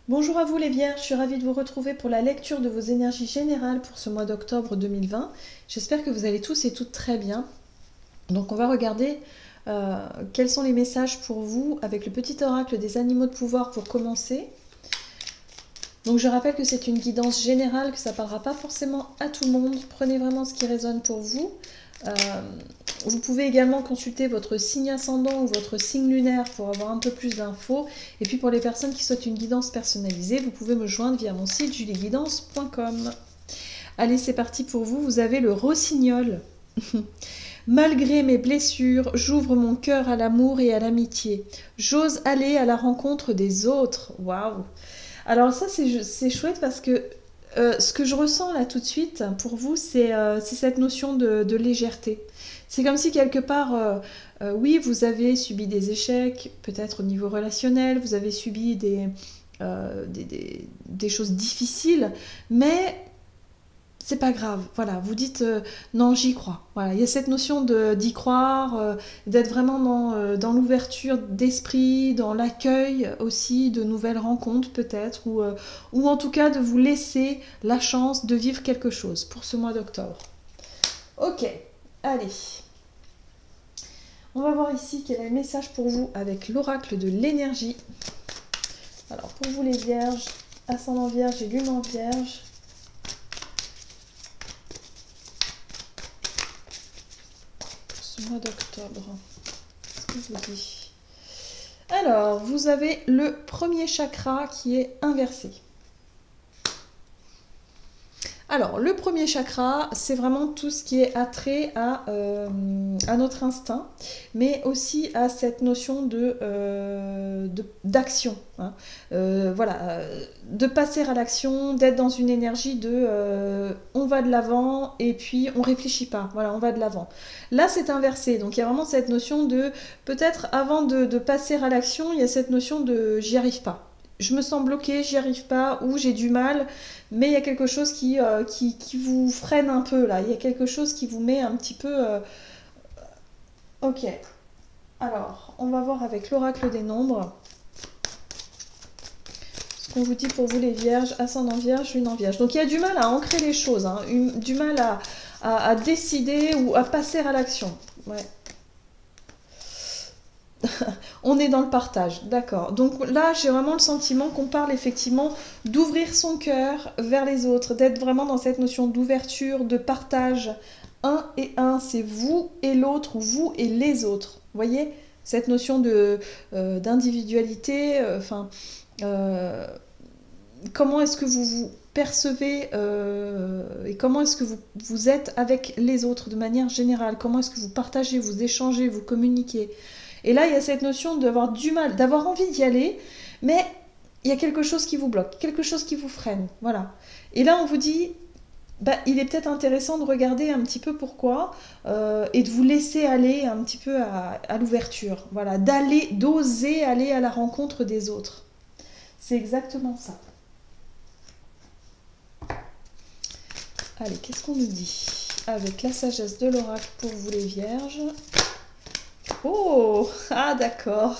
Bonjour à vous les Vierges, je suis ravie de vous retrouver pour la lecture de vos énergies générales pour ce mois d'octobre 2020. J'espère que vous allez tous et toutes très bien. Donc on va regarder quels sont les messages pour vous avec le petit oracle des animaux de pouvoir pour commencer. Donc je rappelle que c'est une guidance générale, que ça ne parlera pas forcément à tout le monde. Prenez vraiment ce qui résonne pour vous. Vous pouvez également consulter votre signe ascendant ou votre signe lunaire pour avoir un peu plus d'infos. Et puis pour les personnes qui souhaitent une guidance personnalisée, vous pouvez me joindre via mon site julieguidance.com. Allez, c'est parti pour vous. Vous avez le rossignol. Malgré mes blessures, j'ouvre mon cœur à l'amour et à l'amitié. J'ose aller à la rencontre des autres. Waouh! Alors ça, c'est chouette parce que ce que je ressens là tout de suite pour vous, c'est cette notion de légèreté. C'est comme si quelque part, oui, vous avez subi des échecs, peut-être au niveau relationnel, vous avez subi des choses difficiles, mais c'est pas grave. Voilà, vous dites non, j'y crois. Voilà, il y a cette notion d'y croire, d'être vraiment dans l'ouverture d'esprit, dans l'accueil aussi de nouvelles rencontres peut-être, ou en tout cas de vous laisser la chance de vivre quelque chose pour ce mois d'octobre. Ok, allez. On va voir ici quel est le message pour vous avec l'oracle de l'énergie. Alors pour vous les vierges, ascendant vierge et lune en vierge. Ce mois d'octobre, qu'est-ce que je vous dis? Alors, vous avez le premier chakra qui est inversé. Alors, le premier chakra, c'est vraiment tout ce qui est attrait à notre instinct, mais aussi à cette notion d'action. Hein. Voilà, de passer à l'action, d'être dans une énergie de on va de l'avant et puis on réfléchit pas. Voilà, on va de l'avant. Là, c'est inversé. Donc, il y a vraiment cette notion de peut-être avant de passer à l'action, il y a cette notion de j'y arrive pas. Je me sens bloquée, j'y arrive pas, ou j'ai du mal, mais il y a quelque chose qui vous freine un peu là. Il y a quelque chose qui vous met un petit peu... Ok. Alors, on va voir avec l'oracle des nombres. Ce qu'on vous dit pour vous les vierges, ascendant vierge, lune en vierge. Donc il y a du mal à ancrer les choses, hein, du mal à décider ou à passer à l'action. Ouais. On est dans le partage, d'accord. Donc là, j'ai vraiment le sentiment qu'on parle effectivement d'ouvrir son cœur vers les autres, d'être vraiment dans cette notion d'ouverture, de partage. Un et un, c'est vous et l'autre, ou vous et les autres. Vous voyez cette notion d'individualité, comment est-ce que vous vous percevez et comment est-ce que vous êtes avec les autres de manière générale, comment est-ce que vous partagez, vous échangez, vous communiquez. Et là, il y a cette notion d'avoir du mal, d'avoir envie d'y aller, mais il y a quelque chose qui vous bloque, quelque chose qui vous freine. Voilà. Et là, on vous dit, bah, il est peut-être intéressant de regarder un petit peu pourquoi et de vous laisser aller un petit peu à l'ouverture. Voilà, d'oser aller à la rencontre des autres. C'est exactement ça. Allez, qu'est-ce qu'on nous dit avec la sagesse de l'oracle pour vous les vierges? Oh, ah d'accord.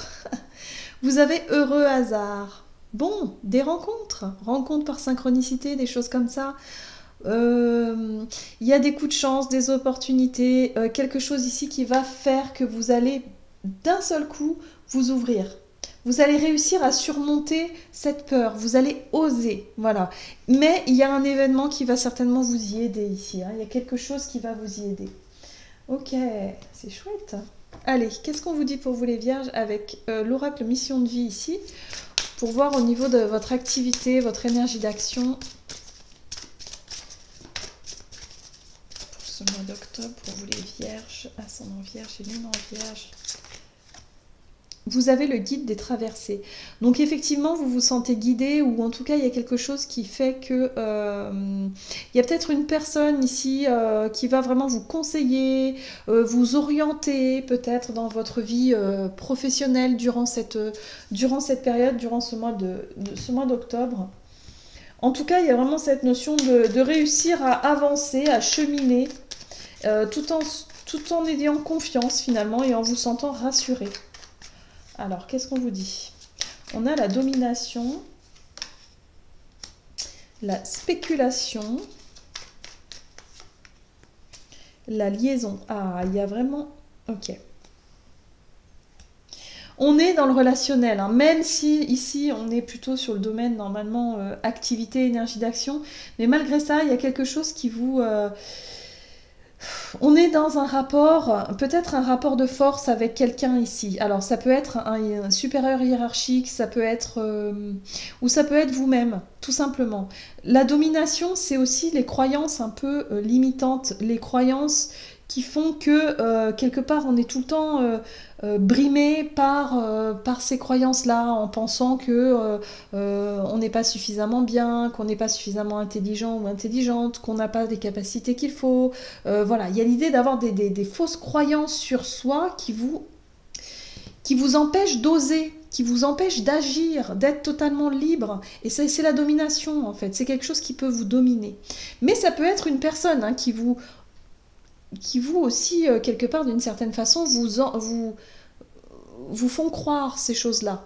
Vous avez heureux hasard. Bon, des rencontres par synchronicité, des choses comme ça. Il y a des coups de chance, des opportunités, quelque chose ici qui va faire que vous allez d'un seul coup vous ouvrir. Vous allez réussir à surmonter cette peur, vous allez oser, voilà. Mais il y a un événement qui va certainement vous y aider ici, hein. Il y a quelque chose qui va vous y aider. Ok, c'est chouette. Allez, qu'est-ce qu'on vous dit pour vous les vierges avec l'oracle mission de vie ici, pour voir au niveau de votre activité, votre énergie d'action pour ce mois d'octobre, pour vous les vierges, ascendant vierge et lune en vierge. Vous avez le guide des traversées. Donc effectivement, vous vous sentez guidé, ou en tout cas, il y a quelque chose qui fait que... il y a peut-être une personne ici qui va vraiment vous conseiller, vous orienter peut-être dans votre vie professionnelle durant cette période, durant ce mois d'octobre. En tout cas, il y a vraiment cette notion de réussir à avancer, à cheminer, tout en ayant confiance finalement et en vous sentant rassuré. Alors, qu'est-ce qu'on vous dit? On a la domination. la spéculation, la liaison. Ah, il y a vraiment... Ok. On est dans le relationnel, hein, même si ici on est plutôt sur le domaine normalement activité, énergie d'action, mais malgré ça, il y a quelque chose qui vous... On est dans un rapport, peut-être un rapport de force avec quelqu'un ici. Alors ça peut être un supérieur hiérarchique, ça peut être... ou ça peut être vous-même, tout simplement. La domination, c'est aussi les croyances un peu limitantes, les croyances qui font que quelque part on est tout le temps brimé par ces croyances-là, en pensant que on n'est pas suffisamment bien, qu'on n'est pas suffisamment intelligent ou intelligente, qu'on n'a pas des capacités qu'il faut. Voilà, il y a l'idée d'avoir des fausses croyances sur soi qui vous empêchent d'oser, qui vous empêchent d'agir, d'être totalement libre. Et c'est la domination, en fait. C'est quelque chose qui peut vous dominer. Mais ça peut être une personne hein, qui vous aussi, quelque part, d'une certaine façon, vous font croire ces choses-là.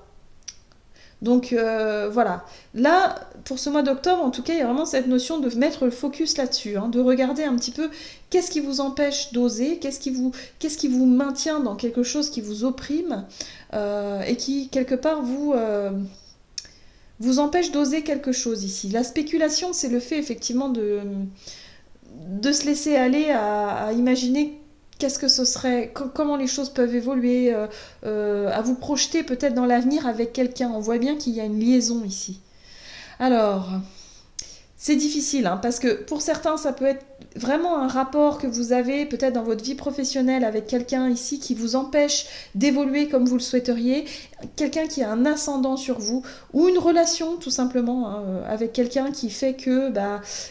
Donc voilà, là pour ce mois d'octobre en tout cas il y a vraiment cette notion de mettre le focus là-dessus, hein, de regarder un petit peu qu'est-ce qui vous empêche d'oser, qu'est-ce qui vous maintient dans quelque chose qui vous opprime et qui quelque part vous empêche d'oser quelque chose ici. La spéculation c'est le fait effectivement de se laisser aller à imaginer qu'est-ce que ce serait, comment les choses peuvent évoluer, à vous projeter peut-être dans l'avenir avec quelqu'un. On voit bien qu'il y a une liaison ici. Alors, c'est difficile, hein, parce que pour certains, ça peut être vraiment un rapport que vous avez peut-être dans votre vie professionnelle avec quelqu'un ici qui vous empêche d'évoluer comme vous le souhaiteriez, quelqu'un qui a un ascendant sur vous, ou une relation tout simplement hein, avec quelqu'un qui fait que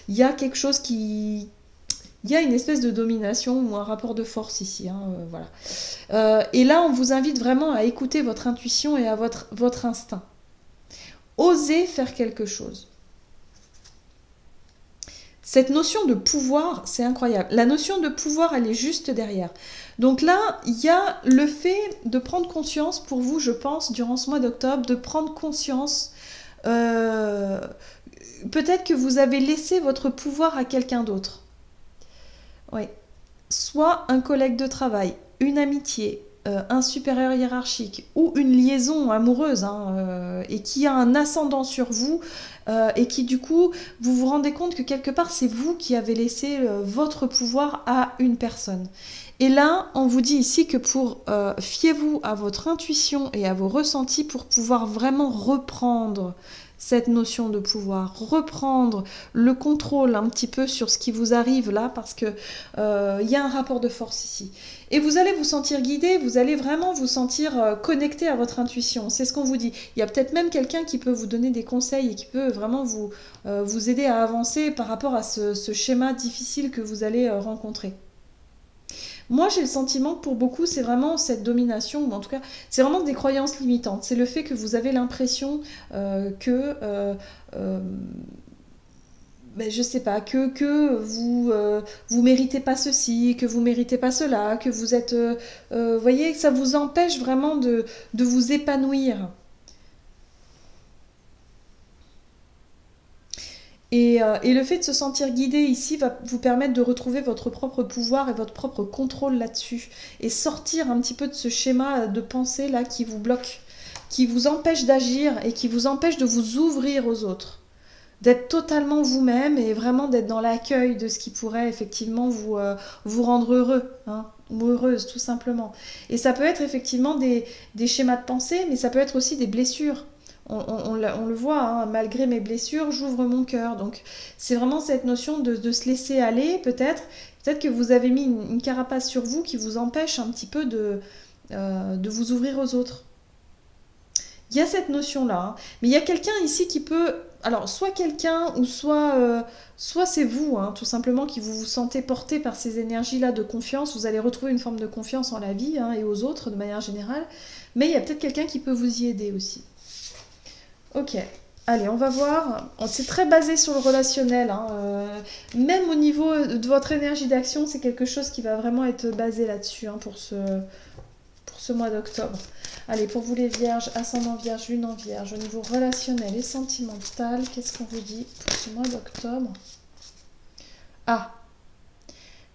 y a quelque chose qui... Il y a une espèce de domination ou un rapport de force ici. Hein, voilà. Et là, on vous invite vraiment à écouter votre intuition et à votre instinct. Osez faire quelque chose. Cette notion de pouvoir, c'est incroyable. La notion de pouvoir, elle est juste derrière. Donc là, il y a le fait de prendre conscience, pour vous, je pense, durant ce mois d'octobre, de prendre conscience... peut-être que vous avez laissé votre pouvoir à quelqu'un d'autre. Oui. Soit un collègue de travail, une amitié, un supérieur hiérarchique ou une liaison amoureuse hein, et qui a un ascendant sur vous et qui du coup vous vous rendez compte que quelque part c'est vous qui avez laissé votre pouvoir à une personne. Et là on vous dit ici que fiez-vous à votre intuition et à vos ressentis pour pouvoir vraiment reprendre cette notion de pouvoir, reprendre le contrôle un petit peu sur ce qui vous arrive là, parce que y a un rapport de force ici. Et vous allez vous sentir guidé, vous allez vraiment vous sentir connecté à votre intuition. C'est ce qu'on vous dit. Il y a peut-être même quelqu'un qui peut vous donner des conseils et qui peut vraiment vous aider à avancer par rapport à ce schéma difficile que vous allez rencontrer. Moi, j'ai le sentiment que pour beaucoup, c'est vraiment cette domination, ou en tout cas, c'est vraiment des croyances limitantes. C'est le fait que vous avez l'impression que, je sais pas, que vous méritez pas ceci, que vous méritez pas cela, que vous êtes... voyez, ça vous empêche vraiment de vous épanouir. Et le fait de se sentir guidé ici va vous permettre de retrouver votre propre pouvoir et votre propre contrôle là-dessus. Et sortir un petit peu de ce schéma de pensée là qui vous bloque, qui vous empêche d'agir et qui vous empêche de vous ouvrir aux autres. D'être totalement vous-même et vraiment d'être dans l'accueil de ce qui pourrait effectivement vous rendre heureux, hein, ou heureuse tout simplement. Et ça peut être effectivement des schémas de pensée, mais ça peut être aussi des blessures. On le voit, hein, malgré mes blessures, j'ouvre mon cœur. Donc c'est vraiment cette notion de se laisser aller, peut-être que vous avez mis une carapace sur vous qui vous empêche un petit peu de vous ouvrir aux autres. Il y a cette notion-là, hein. Mais il y a quelqu'un ici qui peut... Alors, soit quelqu'un, ou soit c'est vous, hein, tout simplement, qui vous sentez porté par ces énergies-là de confiance. Vous allez retrouver une forme de confiance en la vie hein, et aux autres, de manière générale. Mais il y a peut-être quelqu'un qui peut vous y aider aussi. Ok, allez, on va voir. C'est très basé sur le relationnel. Hein. Même au niveau de votre énergie d'action, c'est quelque chose qui va vraiment être basé là-dessus hein, pour ce ce mois d'octobre. Allez, pour vous les vierges, ascendant vierge, lune en vierge, au niveau relationnel et sentimental, qu'est-ce qu'on vous dit pour ce mois d'octobre? Ah,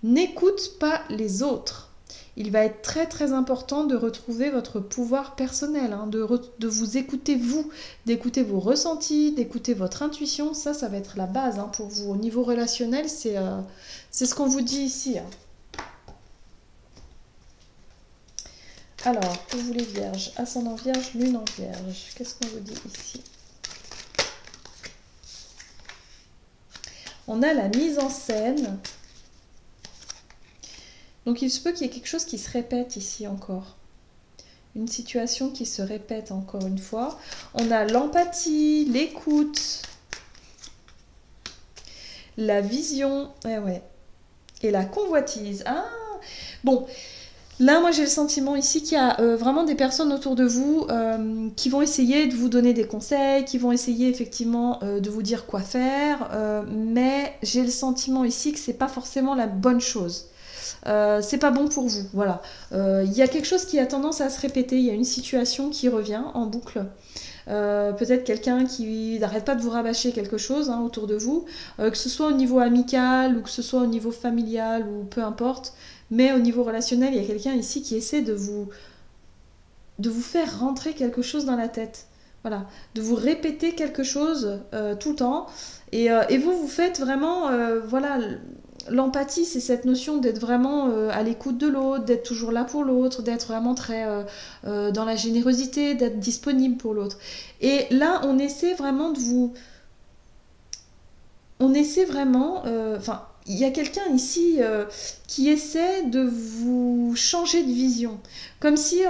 n'écoute pas les autres. Il va être très très important de retrouver votre pouvoir personnel, hein, de vous écouter vous, d'écouter vos ressentis, d'écouter votre intuition. Ça va être la base, hein, pour vous. Au niveau relationnel, c'est ce qu'on vous dit ici, hein. Alors, pour vous les vierges, ascendant vierge, lune en vierge, qu'est-ce qu'on vous dit ici? On a la mise en scène. Donc il se peut qu'il y ait quelque chose qui se répète ici encore. Une situation qui se répète encore une fois. On a l'empathie, l'écoute, la vision, et la convoitise. Ah, bon, là moi j'ai le sentiment ici qu'il y a vraiment des personnes autour de vous qui vont essayer de vous donner des conseils, qui vont essayer effectivement de vous dire quoi faire, mais j'ai le sentiment ici que c'est pas forcément la bonne chose. C'est pas bon pour vous, voilà. Il y a quelque chose qui a tendance à se répéter, il y a une situation qui revient en boucle. Peut-être quelqu'un qui n'arrête pas de vous rabâcher quelque chose, hein, autour de vous, que ce soit au niveau amical ou que ce soit au niveau familial ou peu importe, mais au niveau relationnel, il y a quelqu'un ici qui essaie de vous faire rentrer quelque chose dans la tête. Voilà, de vous répéter quelque chose tout le temps. Et vous faites vraiment, voilà, l'empathie, c'est cette notion d'être vraiment à l'écoute de l'autre, d'être toujours là pour l'autre, d'être vraiment très dans la générosité, d'être disponible pour l'autre. Et là, on essaie vraiment de vous... On essaie vraiment... Enfin, il y a quelqu'un ici qui essaie de vous changer de vision. Comme si...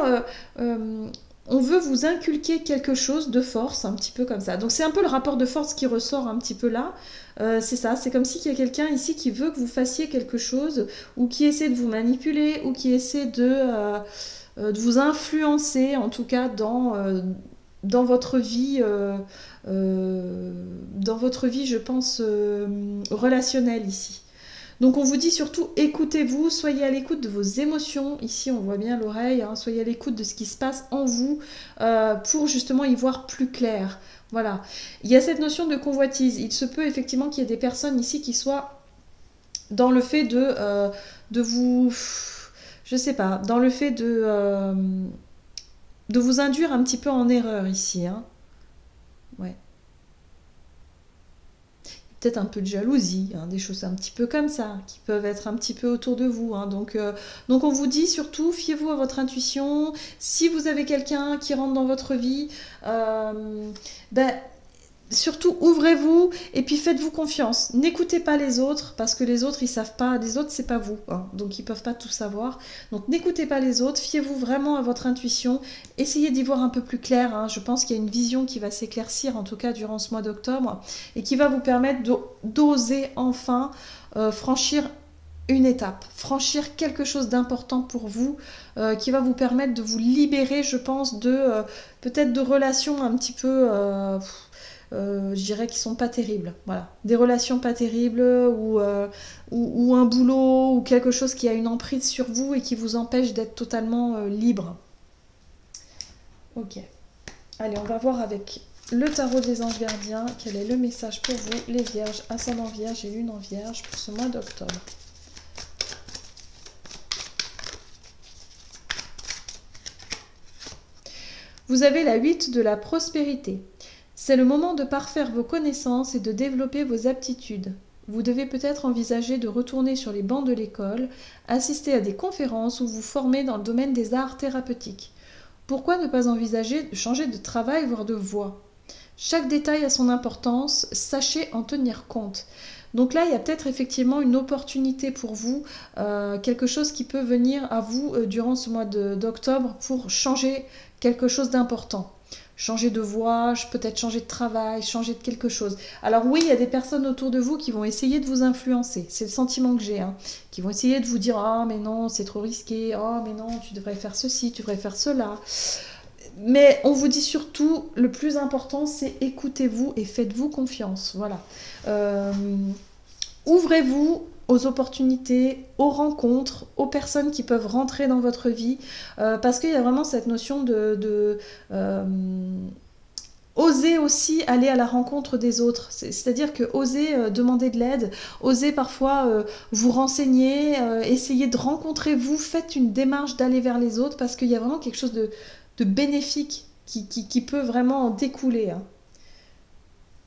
on veut vous inculquer quelque chose de force, un petit peu comme ça. Donc c'est un peu le rapport de force qui ressort un petit peu là. C'est ça, c'est comme s'il y a quelqu'un ici qui veut que vous fassiez quelque chose, ou qui essaie de vous manipuler, ou qui essaie de vous influencer, en tout cas dans votre vie, je pense, relationnelle ici. Donc on vous dit surtout, écoutez-vous, soyez à l'écoute de vos émotions. Ici, on voit bien l'oreille, hein, soyez à l'écoute de ce qui se passe en vous pour justement y voir plus clair. Voilà. Il y a cette notion de convoitise. Il se peut effectivement qu'il y ait des personnes ici qui soient dans le fait de vous... Je sais pas, dans le fait de vous induire un petit peu en erreur ici, hein. Ouais. Peut-être un peu de jalousie, hein, des choses un petit peu comme ça, qui peuvent être un petit peu autour de vous, hein. Donc on vous dit surtout, fiez-vous à votre intuition. Si vous avez quelqu'un qui rentre dans votre vie, surtout ouvrez-vous et puis faites-vous confiance. N'écoutez pas les autres, parce que les autres, ils savent pas. Les autres, c'est pas vous, hein, donc ils peuvent pas tout savoir. Donc n'écoutez pas les autres, fiez-vous vraiment à votre intuition. Essayez d'y voir un peu plus clair, hein. Je pense qu'il y a une vision qui va s'éclaircir, en tout cas durant ce mois d'octobre, et qui va vous permettre d'oser enfin franchir une étape, franchir quelque chose d'important pour vous, qui va vous permettre de vous libérer, je pense, de peut-être de relations un petit peu... je dirais qu'ils sont pas terribles, voilà, des relations pas terribles, ou un boulot ou quelque chose qui a une emprise sur vous et qui vous empêche d'être totalement libre. Ok, allez, on va voir avec le tarot des anges gardiens quel est le message pour vous, les vierges, ascendant vierge et lune en vierge, pour ce mois d'octobre. Vous avez la 8 de la prospérité. C'est le moment de parfaire vos connaissances et de développer vos aptitudes. Vous devez peut-être envisager de retourner sur les bancs de l'école, assister à des conférences ou vous former dans le domaine des arts thérapeutiques. Pourquoi ne pas envisager de changer de travail, voire de voie? Chaque détail a son importance, sachez en tenir compte. Donc là, il y a peut-être effectivement une opportunité pour vous, quelque chose qui peut venir à vous durant ce mois d'octobre pour changer quelque chose d'important. Changer de voie, peut-être changer de travail, changer de quelque chose. Alors oui, il y a des personnes autour de vous qui vont essayer de vous influencer. C'est le sentiment que j'ai, hein, qui vont essayer de vous dire « Ah, mais non, c'est trop risqué. Oh, mais non, tu devrais faire ceci, tu devrais faire cela. » Mais on vous dit surtout, le plus important, c'est écoutez-vous et faites-vous confiance. Voilà. ouvrez-vous aux opportunités, aux rencontres, aux personnes qui peuvent rentrer dans votre vie, parce qu'il y a vraiment cette notion oser aussi aller à la rencontre des autres, c'est-à-dire que oser demander de l'aide, oser parfois vous renseigner, essayer de rencontrer vous, faites une démarche d'aller vers les autres, parce qu'il y a vraiment quelque chose de bénéfique qui peut vraiment en découler, hein.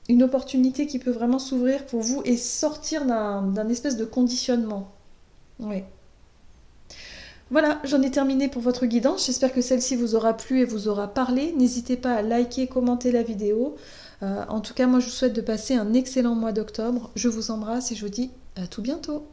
Une opportunité qui peut vraiment s'ouvrir pour vous et sortir d'un espèce de conditionnement. Oui. Voilà, j'en ai terminé pour votre guidance. J'espère que celle-ci vous aura plu et vous aura parlé. N'hésitez pas à liker, commenter la vidéo. En tout cas, moi, je vous souhaite de passer un excellent mois d'octobre. Je vous embrasse et je vous dis à tout bientôt.